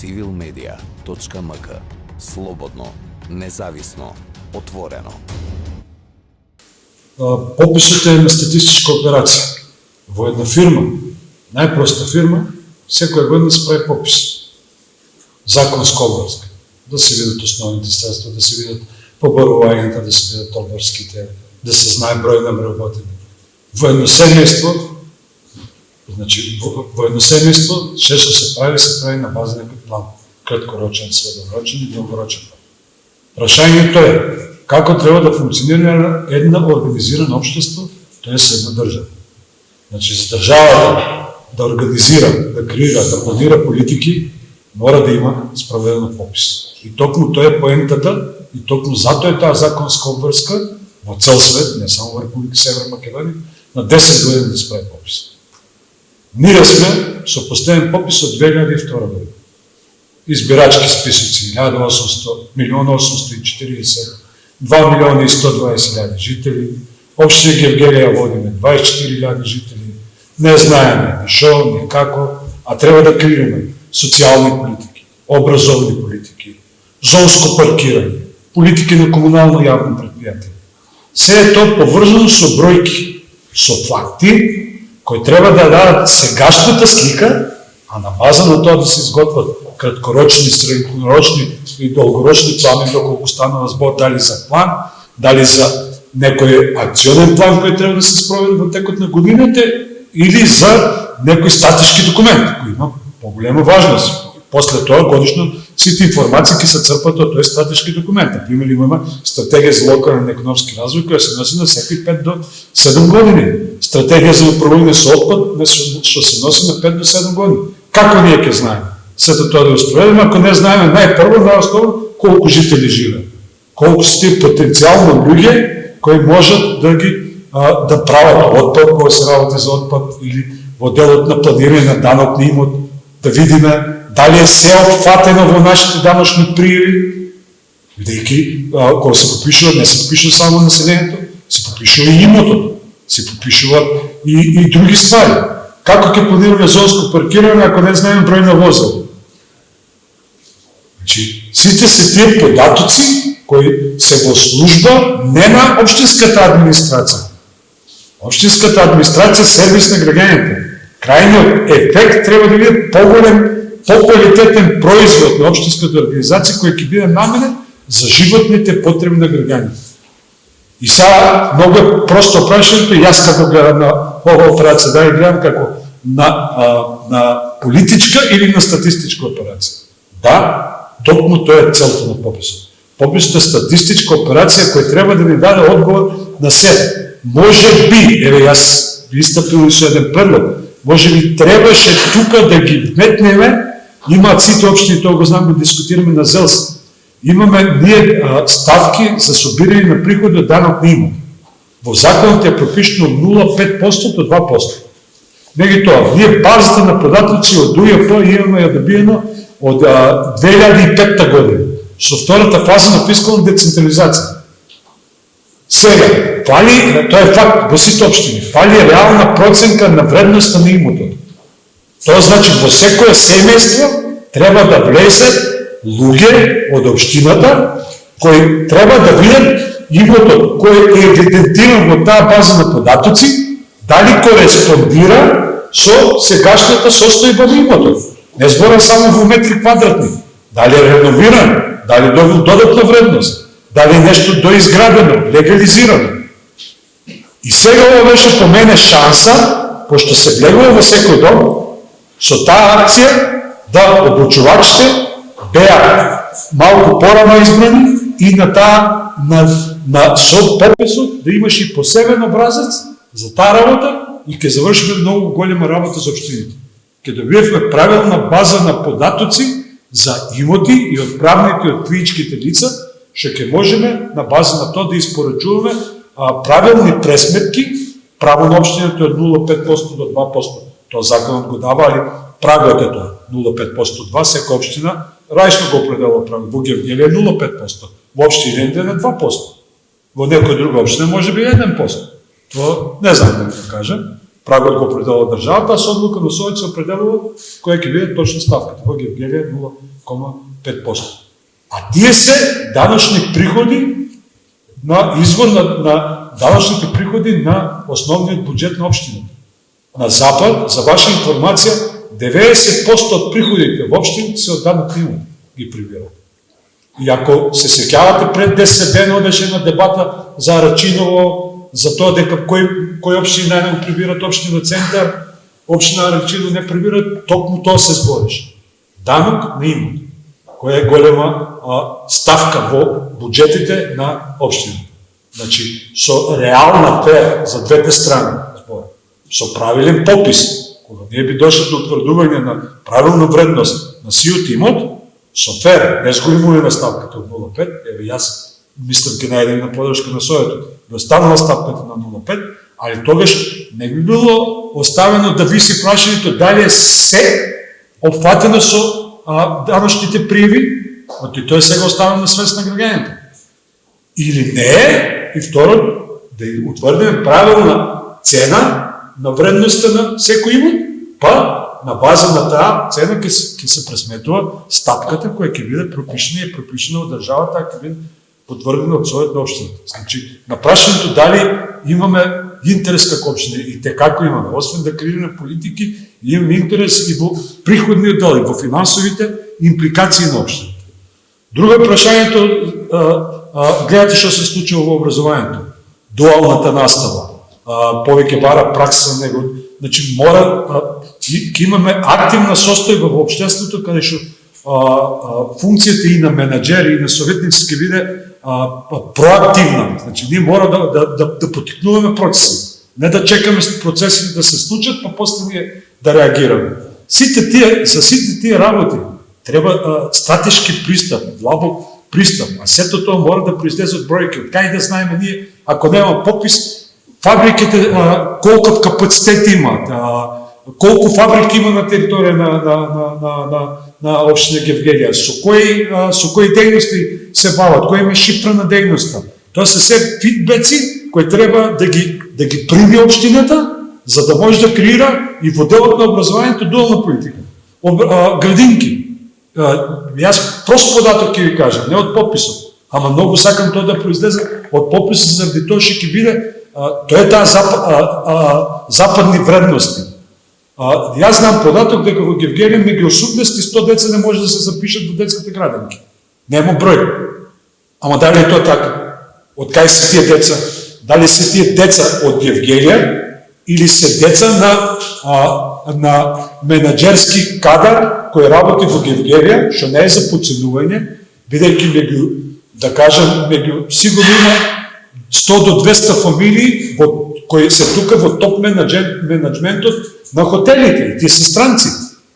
civilmedia.mk. Slobodno, nezavisno, otvoreno. Пописот е една статистичка операција. Во една фирма, најпроста фирма, секоја година се прави попис. Законска обврска. Да се видат основните средства, да се видат побарувањата, да се видат обврските, да се знае број на вработени. Во едно семејство, често се прави на база некој план. Краткорочен, среднорочен и долгорочен план. Прашањето е како треба да функционира една организирана општество, тоа е една држава. Значи, за државата да организира, да креира, да планира политики, мора да има справеден попис. И токму тоа е поентата, и токму затоа е таа законска обврска во цел свет, не само во Република Северна Македонија, на 10 години да се прави попис. Ние сме со последен попис од 2002 година. Избирачки списоци, 1.840.000, 2.120.000 жители, општина Гевгелија водиме 24.000 жители, не знаеме ни шо, ни како, а треба да креираме социјални политики, образовни политики, зонско паркирање, политики на комунално јавно предпријатие. Се е тоа поврзано со бројки, со факти, кои треба да дадат сегашната слика, а на база на тоа да се изготват краткорочни, среднорочни и долгорочни планови, доколку станува збор дали за план, дали за некој акционен план кој треба да се спроведе во текот на годината, или за некој стратешки документ, кој има поголема важност. После тоа годишно сите информации ќе се црпат од тој стратешки документ. Например, имаме стратегија за локален економски развој која се носи на секои 5 до 7 години. Стратегија за управување со отпад што се носи на 5 до 7 години. Како ние ќе знаеме? Сето тоа да го спроведеме, ако не знаеме најпрво на основа колку жители живеат, колку се тие потенцијално луѓе кои можат да прават отпад, кога се работи за отпад, или во делот на планирање на данок на имот, да видиме дали е се опфатено во нашите даночни пријави, бидејќи кога се попишува, не се попишува само населението, се попишува и имотот, се попишува и други ствари. Како ќе планираме зонско паркирање ако не знаеме број на возила? Значи, сите се тие податоци кои се во служба не на општинската администрација. Општинската администрација сервис на граѓаните. Крајниот ефект треба да биде поголем, поквалитетен производ на општинската организација кој ќе биде наменет за животните потреби на граѓаните. И сега многу просто прашањето, јас како гледам на оваа операција, дали гледам како на политичка или на статистичка операција. Да, токму тоа е целта на пописот. Пописот е статистичка операција која треба да ни даде одговор на се. Може би, еве јас ви истапил со еден предлог, може би требаше тука да ги вметнеме, имаат сите општини, тоа го знам, да дискутираме на ЗЕЛС. Имаме ние ставки за собирање на приходи од данок на имот. Во законот е пропишано 0,5% до 2%. Меѓутоа, ние базата на податоци од УЈП имаме ја добиено од 2005 година, со втората фаза на фискална децентрализација. Сега, фали, тоа е факт во сите општини, фали реална проценка на вредноста на имотот. Тоа значи во секое семејство треба да влезат луѓе од општината кои треба да видат имотот кој е евидентиран во таа база на податоци, дали кореспондира со сегашната состојба на имотот. Не зборам само во метри квадратни. Дали е реновиран, дали е добил додатна вредност, дали е нешто доизградено, легализирано. И сега ова беше по мене шанса, пошто се влегува во секој дом, со таа акција да обучувачите беа малку порано избрани и на таа со пописот да имаш и посебен образец за таа работа и ќе завршиме многу голема работа за општините. Ќе добиевме правилна база на податоци за имоти и од правните и од физичките лица, што ќе можеме на база на тоа да испорачуваме правилни пресметки. Право на општината е од 0,5% до 2%. Тоа законот го дава, али прагот е тоа 0,5% 2%, секоја општина рајшно го определува право. Во Гевгелија е 0,5%, во општина Енден е 2%. Во некоја друга општина може би 1%. Тоа не знам да го кажам. Прагот го определува државата, а со одлука на СОЕ се определува која ќе биде точно ставката. Во Гевгелија 4,5%. А тие се данъчни приходи на извор на данъчните приходи на основниот буџет на општината. На Запад, за ваша информация, 90% од приходите во општините се од данък на имот ги прибират. И ако се сеќавате, пред 10 дена беше на дебата за Рачиново, за тоа дека кој општини најмногу прибират општина Центар, општина Рачиново не прибират, токму тоа се збореше. Данок на имот, која е голема ставка во буџетите на општината. Значи, со реална фер за двете страни, со правилен попис, кога ние би дошли до утврдување на правилна вредност на сиот имот, со фер, не зголемување на ставката од 0,5, еве јас мислам ке најдем на подршка на Советот, да останала ставката на 0,5, али тогаш не би било оставено да виси прашањето дали е се опфатено со данъчните пријави, и тоа е сега оставено на свест на граѓаните. Или не е, и второ, да утврдиме правилна цена на вредноста на секој имот, па на база на таа цена ќе се пресметува стапката која ќе биде пропишена и пропишена од државата, а ќе биде потврдена од Совет на општината. Значи, на прашањето дали имаме интерес како општина и те како имаме, освен да креираме политики, имаме интерес и во приходниот дел, и во финансовите импликации на општината. Друго е прашањето, гледате што се случува во образованието. Дуалната настава, повеќе бара пракса него. Значи, мора, ќе имаме активна состојба во општеството, каде што функцијата и на менаџери, и на советници ќе биде проактивна. Значи, ние мора да потикнуваме процеси. Не да чекаме процесите да се случат, па после ние да реагираме. За сите тие работи треба стратешки пристап, длабок пристап, а сето тоа мора да произлезе од бројки. Од кај да знаеме ние, ако нема попис, фабриките колку капацитет имаат, колку фабрики има на територија на општина Гевгелија, со кои дејности се бават, кој има шифра на дејноста. Тоа се се фидбеци кои треба да ги прими општината, за да може да креира и во делот на образованието дуална политика. Градинки. Јас прост податок ќе ви кажам, не од пописот, ама многу сакам тоа да произлезе од пописот, заради тоа што ќе биде, тоа е таа западни вредности. Јас знам податок дека во Гевгелија меѓу 80 и 100 деца не може да се запишат во детските градинки. Нема број. Ама дали е тоа така? Од кај се тие деца? Дали се тие деца од Гевгелија или се деца на менаџерски кадар кој работи во Гевгелија, што не е за подценување, бидејќи меѓу, да кажем, сигурно има 100 до 200 фамилии кои се тука во топ менеджментот на хотелите, и тие се странци,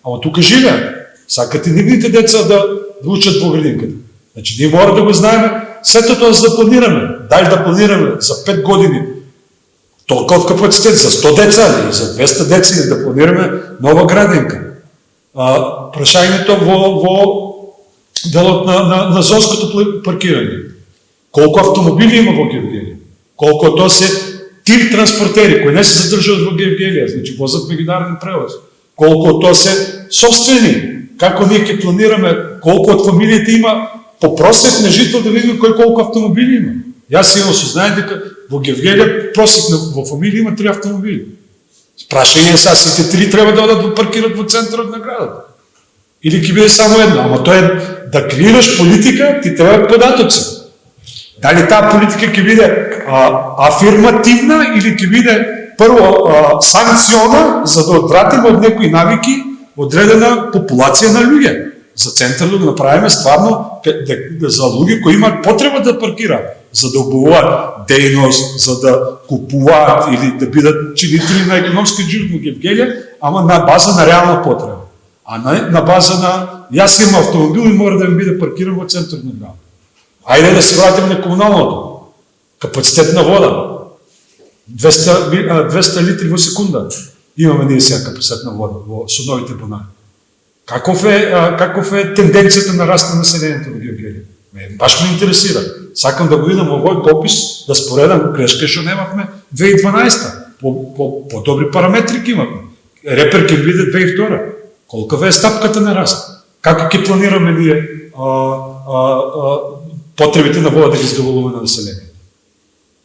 ама тука живеат. Сакат и нивните деца да учат во градинката. Значи, ние мора да го знаеме, сето тоа за да планираме. Дали да планираме за 5 години толков капацитет за 100 деца или за 200 деца или да планираме нова градинка. Прашањето во делот на зонското паркирање. Колку автомобили има во Гевгелија? Колку тоа се тип транспортери кои не се задржуваат во Гевгелија, значи возат меѓународен превоз? Колку тоа се собствени? Како ние ќе планираме, колку од фамилиите има по просек на жител да видиме кој колку автомобили има? Јас имам сознание дека во Гевгелија просек во фамилија има 3 автомобили. Прашање е сите 3 треба да одат да паркират во центарот на градот. Или ќе биде само едно, ама тоа е да креираш политика, ти треба податоци. Дали таа политика ќе биде афирмативна или ќе биде прво санкциона за да одвратиме од некои навики одредена популација на луѓе. За центар да го направиме стварно за луѓе кои имаат потреба да паркираат, за да обуват дејност, за да купуваат или да бидат чинители на економски живот во Гевгелија, ама на база на реална потреба. А на база на јас имам автомобил и мора да ми биде паркиран во центар на градот. Ајде да се вратиме на комуналното. Капацитет на вода. 200 литри во секунда. Имаме ние сега капацитет на вода со новите бунari. Каков е тенденцијата на раст на населението во Гевгелија? Баш ме интересира. Сакам да го видам овој попис, да споредам грешка што немавме 2012. По добри параметри имавме. Репер ќе биде 2002. Колкава е стапката на раст? Како ќе планираме ние потребите на вода да ги задоволуваме на населението?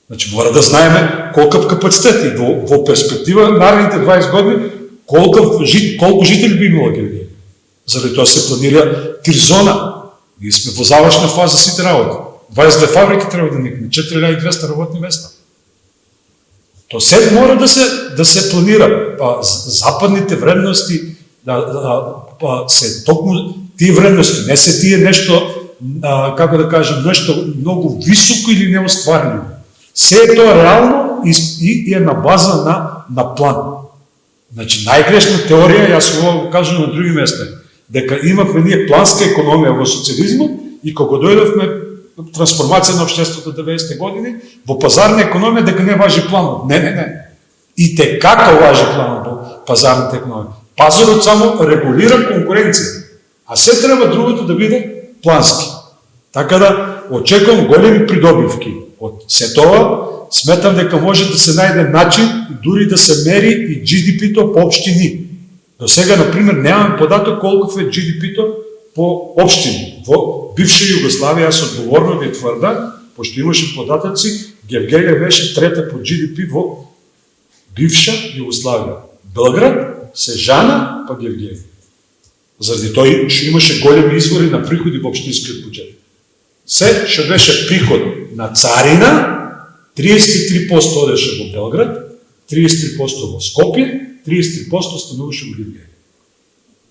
Значи мора да знаеме колкав капацитет и во перспектива наредните 20 години колко жители би имала Гевгелие. Заради тоа се планира тризона. Ние сме во завршна фаза сите работи. 22 фабрики трябва да никне, 4200 работни места. То се мора да се планира. Западните вредности, се токму тие вредности, не се тие нещо, како да кажем, нещо много високо или неостварливо. Се е тоа реално и е на база на план. Значи најгрешна теорија, јас го кажам на други места, дека имавме ние планска економија во социализмот и кога дојдовме трансформација на општеството 90-те години, во пазарна економија дека не важи планот. Не. И те како важи планот во пазарната економија. Пазарот само регулира конкуренција, а се треба другото да биде плански. Така да очекувам големи придобивки од се тоа. Сметам дека може да се најде начин дури да се мери и GDP-то по општини. До сега, например, немаме податок колков е GDP-то по општини. Во бивша Југославија, јас одговорно ви тврда, пошто имаше податоци, Гевгелија беше трета по GDP во бивша Југославија. Белград се жана па Гевгелија. Заради тој што имаше големи извори на приходи во општинскиот буџет. Се што беше приход на царина, 33% одеше во Белград, 33% во Скопје, 33% стануваше во Гевгелија.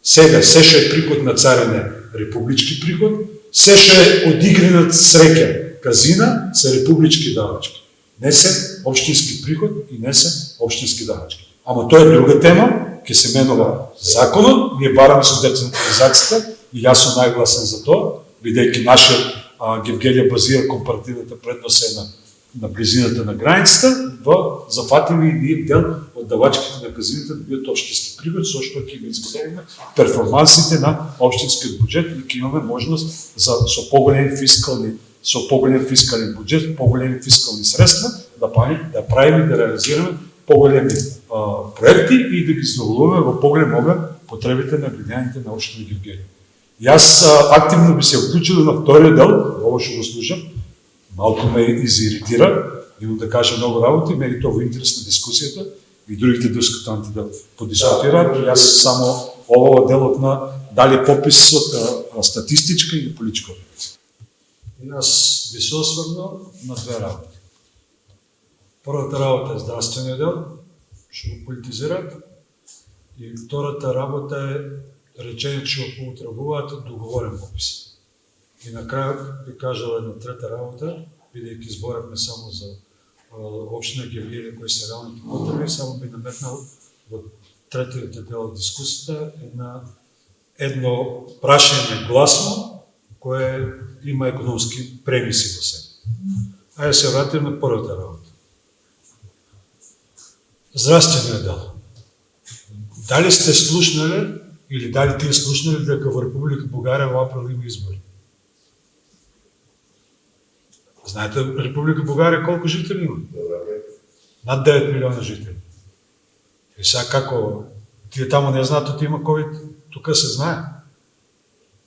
Сега, се што е приход на царина е републички приход, се што е одигринат среќа казина се републички давачки. Не се општински приход и не се општински давачки. Ама тоа е друга тема, ќе се менува законот, ние бараме со децентрализацијата и јас сум најгласен за тоа, бидејќи нашиот Гевгелија базира компаративната предност е на близината на границата, зафатиме и ние дел од давачките на казините да бидат општински приход, со што ќе ги изгледаме перформансите на општинскиот буџет и ќе имаме можност со поголем фискален буџет, поголеми фискални средства да правиме и да реализираме поголеми проекти и да ги задоволуваме во поголем обем потребите на граѓаните на општина Гевгелија. Јас активно би се вклучил на вториот дел, ово што го слушам, малку ме изиритира, имам да кажа много работи, ме и тоа во интерес на дискусијата и другите дискутанти да подискутираат. Јас само ово делот на дали попис од статистичка или политичка организација. Јас би се осврнал на две работи. Првата работа е здравствениот дел, што го политизираат, и втората работа е речење што го употребуваат договорен попис. И на крајот би кажал една трета работа, бидејќи зборавме само за општина Гевгелија кои се реалните потреби, само би наметнал во третиот дел од дискусијата едно прашање гласно кое има економски премиси во себе. Ајде се вратиме на првата работа. Здравствениот дел. Дали сте слушнале или дали тие слушнале дека во Република Бугарија во април има избори? Знаете Република Бугарија колку жители има? Над 9 милиона жители. И сега како тие таму не знаат дека има ковид, тука се знае.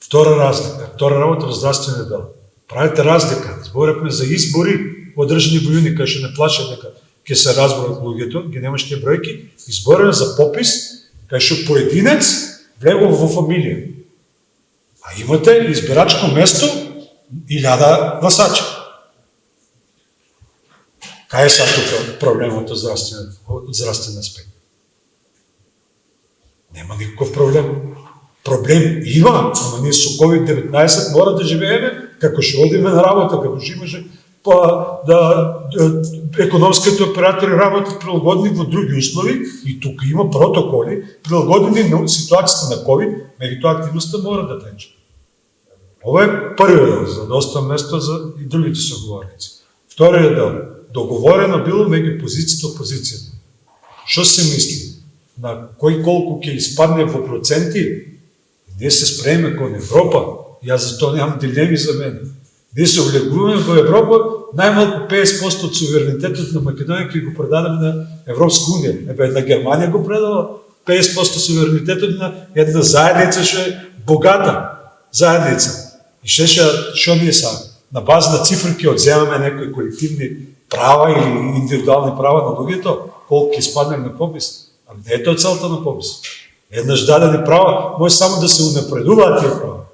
Втора разлика, втора работа во здравствениот дел. Правите разлика. Зборевме за избори одржани во јуни, кај што не плаше дека ќе се разборат луѓето, ги немаш тие бројки, изборено за попис, кај што поединец влегува во фамилија. А имате избирачко место 1000 гласачи. Кај е сега тука проблемот од здравствен аспект? Нема никаков проблем. Проблем има, ама ние со COVID-19 мора да живееме како што одиме на работа, како што имаше економските оператори работат прилагодени во други услови и тука има протоколи прилагодени на ситуацијата на COVID, меѓутоа активноста мора да тече. Ова е првиот дел, за да оставам место за и другите соговорници. Вториот дел, договорено било меѓу позицијата и опозицијата. Што се мисли? На кој колку ќе испадне во проценти? Ние се спреме кон Европа, јас за тоа немам дилеми за мене. Ние се влегуваме во Европа, најмалку 50% од суверенитетот на Македонија ќе го предадеме на Европска унија. Една Германија го предала 50% суверенитетот на една заедница што е богата заедница. И што ние са на база на цифри ќе одземаме некои колективни права или индивидуални права на луѓето, колку ќе испадне на попис. Ами не е тоа целта на попис. Еднаш дадени права може само да се унапредуваат тие права.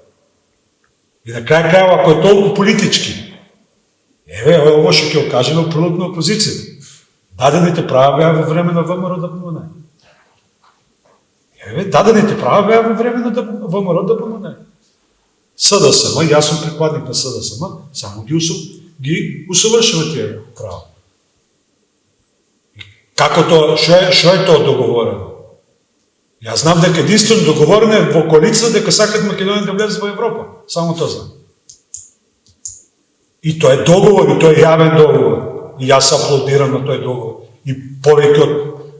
И на крај крајава, ако е толку политички, ово што ќе окажеме во прилог на опозицијата. Дадените права беа во време на ВМРО да помоне. Дадените права беа во време на ВМРО да помоне. СДСМ, јас сум припадник на СДСМ, само ги усовршува тие права. Како тоа, што е тоа договорено? Јас знам дека единствено договорено е во коалиција дека сакат Македонија да влезе во Европа. Само тоа знам. И тоа е договор, и тоа е јавен договор. И јас аплодирам на тој договор. И повеќе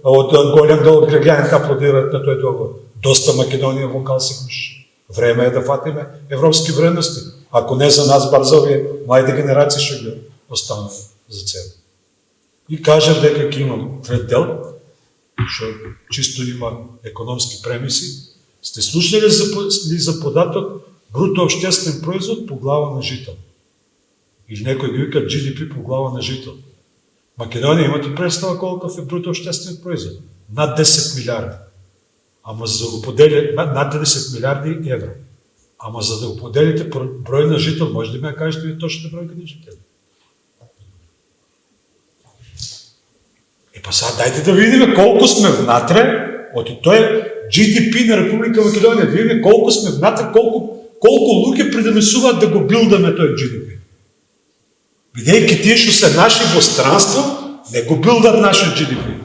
од голем дел од граѓаните аплодираат на тој договор. Доста Македонија во кал се гуши. Време е да фатиме европски вредности. Ако не за нас, бар за овие младите генерации што ги останат за цел. И кажам дека ќе имам трет дел, што чисто има економски премиси. Сте слушали ли за податок бруто општествен производ по глава на жител? Или некој ги вика GDP по глава на жител. Македонија имате представа колков е бруто општествен производ? Над 10 милиарди. Ама за да го поделите, над 10 милиарди евро. Ама за да го поделите број на жител, може да ми ја кажете ви точната бројка на жител. Па сега дајте да видиме колку сме внатре, оти тој е GDP на Република Македонија, да видиме колку сме внатре, колку луѓе придонесуваат да го билдаме тој GDP. Бидејќи тие што се наши во странство, не го билдат нашиот GDP.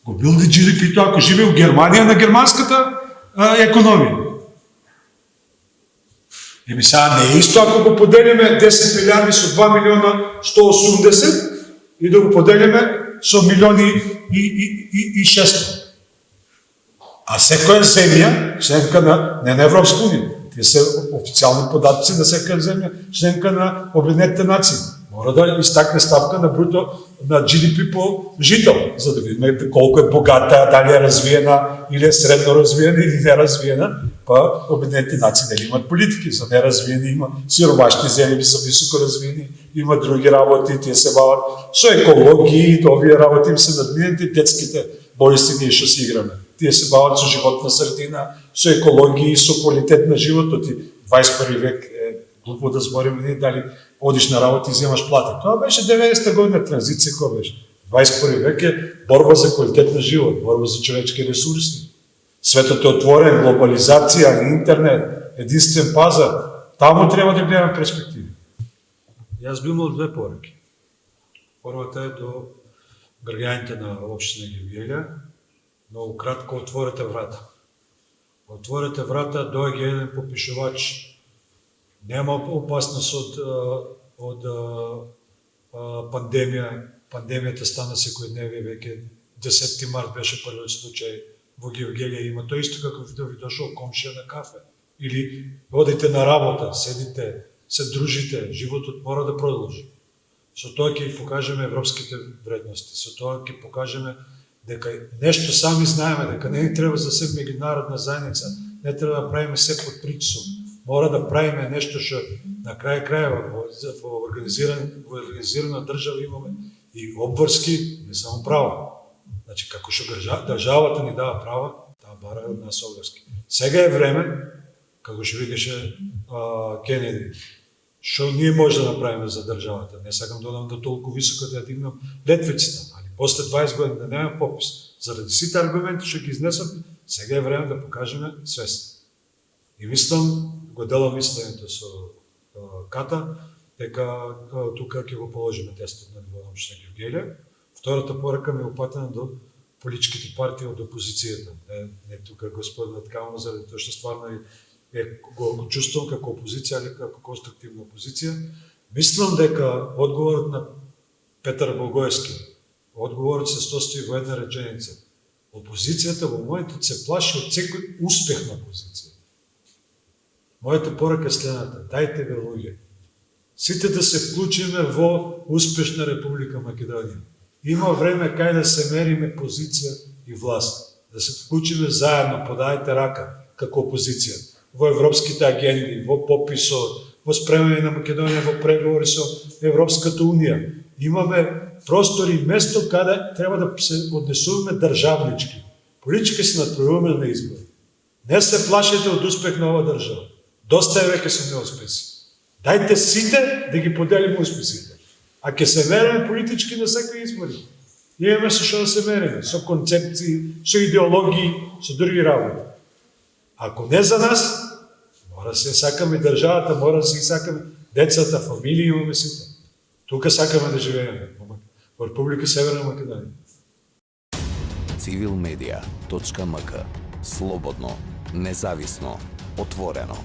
Го билди GDP тоа ако живе во Германија на германската економија. Еми сега не е исто ако го поделиме 10 милиарди со 2 милиона 180 и да го поделиме со милиони и 600. А секоја земја, членка не на Европска унија, тие се официјални податоци на секоја земја, членка на Обединетите нации. Мора да истакне ставка на бруто на GDP по жител, за да видиме колку е богата, дали е развиена или е средно развиена или неразвиена, па Обединетите нации нели имат политики, за неразвиени има сиромашни земји, са високо развиени, има други работи, тие се бават со екологии, овие работи им се надминати, детските болести ние што си играме. Тие се бават со животна средина, со екологии, со квалитет на животот и 21 век е глупо да збориме дали одиш на работа и вземаш плата. Тоа беше 90-та година транзиција која беше. 21 век е борба за квалитет на живот, борба за човечки ресурси. Светот е отворен, глобализација, интернет, единствен пазар. Таму треба да гледаме перспективи. Јас би имал две пораки. Првата е до граѓаните на општина Гевгелија. Многу кратко, отворете врата. Отворете врата, дојде еден попишувач. Нема опасност од пандемија. Пандемијата стана секојдневие, веќе 10 март беше првиот случај во Гевгелија. Има тоа исто како да ви дошол комшија на кафе. Или одите на работа, седите, се дружите, животот мора да продолжи. Со тоа ќе покажеме европските вредности, со тоа ќе покажеме дека нешто сами знаеме, дека не треба за се меѓународна заедница, не треба да правиме се под притисок. Мора да правиме нешто што на крај крајава во организирана држава имаме и обврски, не само права. Значи, како што државата ни дава права, таа бара од нас обврски. Сега е време, како што викаше Кенеди, што ние може да направиме за државата. Не сакам да одам до толку високо да ја дигнам летвицата, али после 20 години да нема попис. Заради сите аргументи што ги изнесам, сега е време да покажеме свест. И мислам, го делам мислењето со Ката, дека тука ќе го положиме тестот на ниво на општина Гевгелија. Втората порака ми е упатена до политичките партии од опозицијата. Не тука господинот Камо, заради тоа што стварно го чувствувам како опозиција, или како конструктивна опозиција. Мислам дека одговорот на Петар Благоевски, одговорот се состои во една реченица. Опозицијата во моментот се плаши од секој успех на опозиција. Мојата порака е следната: дајте ве луѓе, сите да се вклучиме во успешна Република Македонија. Има време кај да се мериме позиција и власт. да се вклучиме заедно, подајте рака, како опозиција, во европските агенди, во пописо, во спремање на Македонија, во преговори со Европската Унија. Имаме простор и место каде треба да се однесуваме државнички. Политички се натпревуваме на избори. Не се плашете од успех на ова држава. Доста е веќе со неуспеси. Дајте сите да ги поделиме успесите. А ќе се мериме политички на секои избори. Имаме со што да се мериме, со концепции, со идеологии, со други работи. Ако не за нас, мора да се сакаме државата, мора да се сакаме децата, фамилии имаме сите. Тука сакаме да живееме, во Република Северна Македонија. civilmedia.mk. Слободно, независно, отворено.